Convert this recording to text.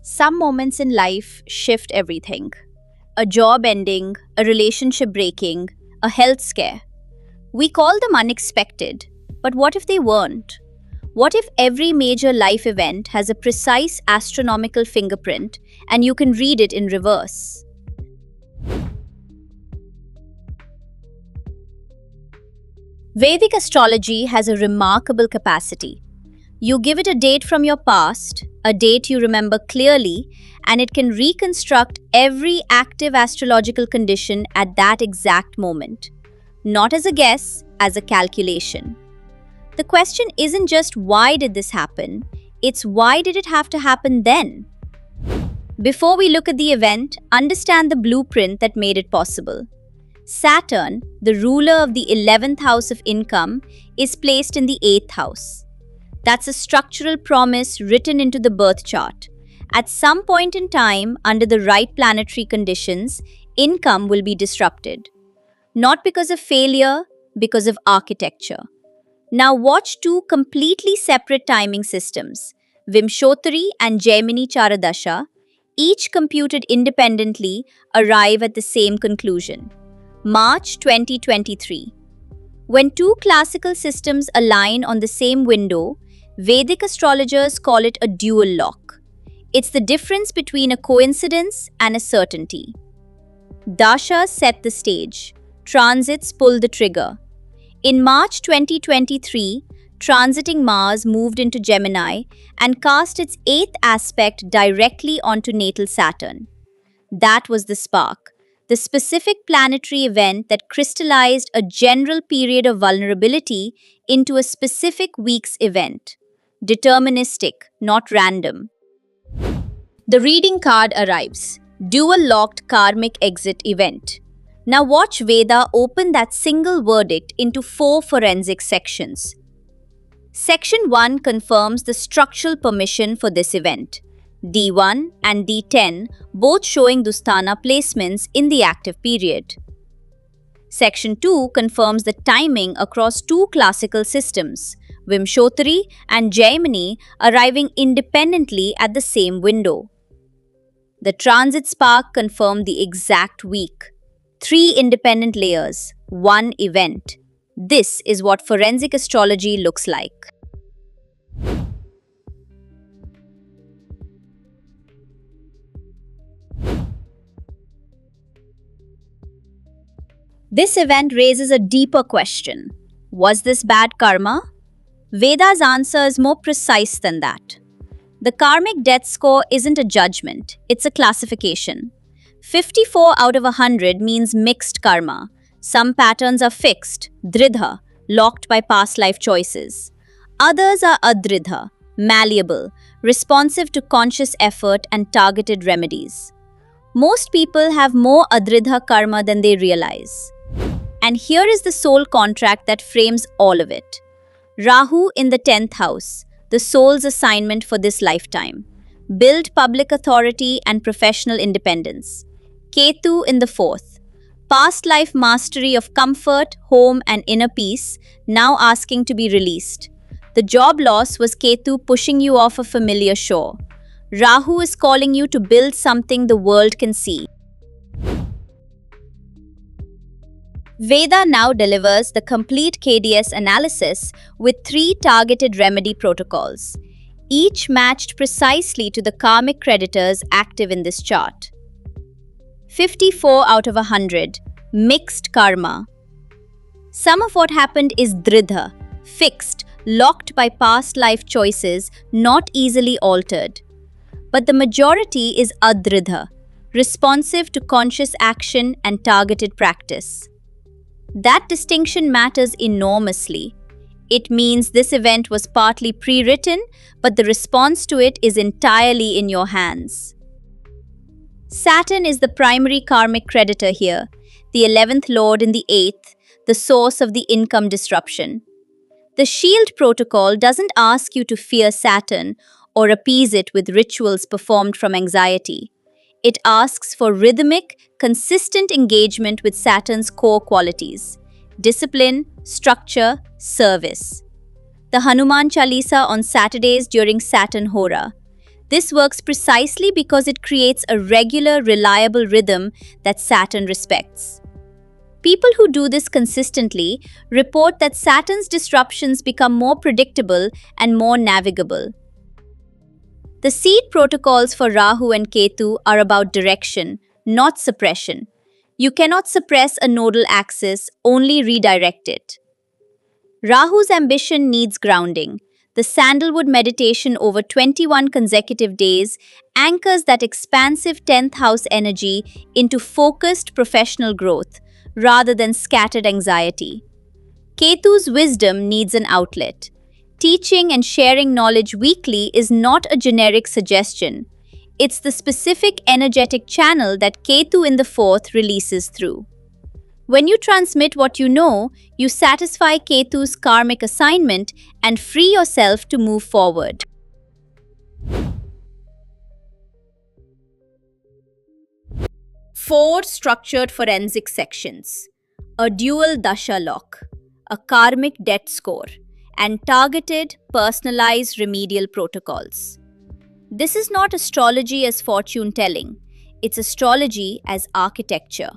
Some moments in life shift everything. A job ending, a relationship breaking, a health scare. We call them unexpected, but what if they weren't? What if every major life event has a precise astronomical fingerprint and you can read it in reverse? Vedic astrology has a remarkable capacity. You give it a date from your past, a date you remember clearly, and it can reconstruct every active astrological condition at that exact moment. Not as a guess, as a calculation. The question isn't just why did this happen, it's why did it have to happen then? Before we look at the event, understand the blueprint that made it possible. Saturn, the ruler of the 11th house of income, is placed in the 8th house. That's a structural promise written into the birth chart. At some point in time, under the right planetary conditions, income will be disrupted. Not because of failure, because of architecture. Now watch two completely separate timing systems, Vimshottari and Jaimini Charadasha, each computed independently, arrive at the same conclusion. March 2023. When two classical systems align on the same window, Vedic astrologers call it a dual lock. It's the difference between a coincidence and a certainty. Dashas set the stage. Transits pull the trigger. In March 2023, transiting Mars moved into Gemini and cast its 8th aspect directly onto natal Saturn. That was the spark, the specific planetary event that crystallized a general period of vulnerability into a specific week's event. Deterministic, not random. The reading card arrives. Dual locked karmic exit event. Now watch Veda open that single verdict into 4 forensic sections. Section 1 confirms the structural permission for this event. D1 and D10 both showing Dusthana placements in the active period. Section 2 confirms the timing across two classical systems, Vimshottari and Jaimini arriving independently at the same window. The transit spark confirmed the exact week. 3 independent layers, 1 event. This is what forensic astrology looks like. This event raises a deeper question. Was this bad karma? Veda's answer is more precise than that. The karmic death score isn't a judgment, it's a classification. 54 out of 100 means mixed karma. Some patterns are fixed, dridha, locked by past life choices. Others are adridha, malleable, responsive to conscious effort and targeted remedies. Most people have more adridha karma than they realize. And here is the soul contract that frames all of it. Rahu in the 10th house, the soul's assignment for this lifetime. Build public authority and professional independence. Ketu in the 4th, past life mastery of comfort, home and inner peace, now asking to be released. The job loss was Ketu pushing you off a familiar shore. Rahu is calling you to build something the world can see. Veda now delivers the complete KDS analysis with 3 targeted remedy protocols, each matched precisely to the karmic creditors active in this chart. 54 out of 100, mixed karma. Some of what happened is dridha, fixed, locked by past life choices, not easily altered. But the majority is adridha, responsive to conscious action and targeted practice. That distinction matters enormously. It means this event was partly pre-written, but the response to it is entirely in your hands. Saturn is the primary karmic creditor here, the 11th lord in the 8th, the source of the income disruption. The shield protocol doesn't ask you to fear Saturn or appease it with rituals performed from anxiety. It asks for rhythmic, consistent engagement with Saturn's core qualities: discipline, structure, service. The Hanuman Chalisa on Saturdays during Saturn Hora. This works precisely because it creates a regular, reliable rhythm that Saturn respects. People who do this consistently report that Saturn's disruptions become more predictable and more navigable. The seed protocols for Rahu and Ketu are about direction, not suppression. You cannot suppress a nodal axis, only redirect it. Rahu's ambition needs grounding. The sandalwood meditation over 21 consecutive days anchors that expansive 10th house energy into focused professional growth rather than scattered anxiety. Ketu's wisdom needs an outlet. Teaching and sharing knowledge weekly is not a generic suggestion. It's the specific energetic channel that Ketu in the fourth releases through. When you transmit what you know, you satisfy Ketu's karmic assignment and free yourself to move forward. 4 structured forensic sections: a dual dasha lock, a karmic debt score, and targeted, personalized remedial protocols. This is not astrology as fortune telling, it's astrology as architecture.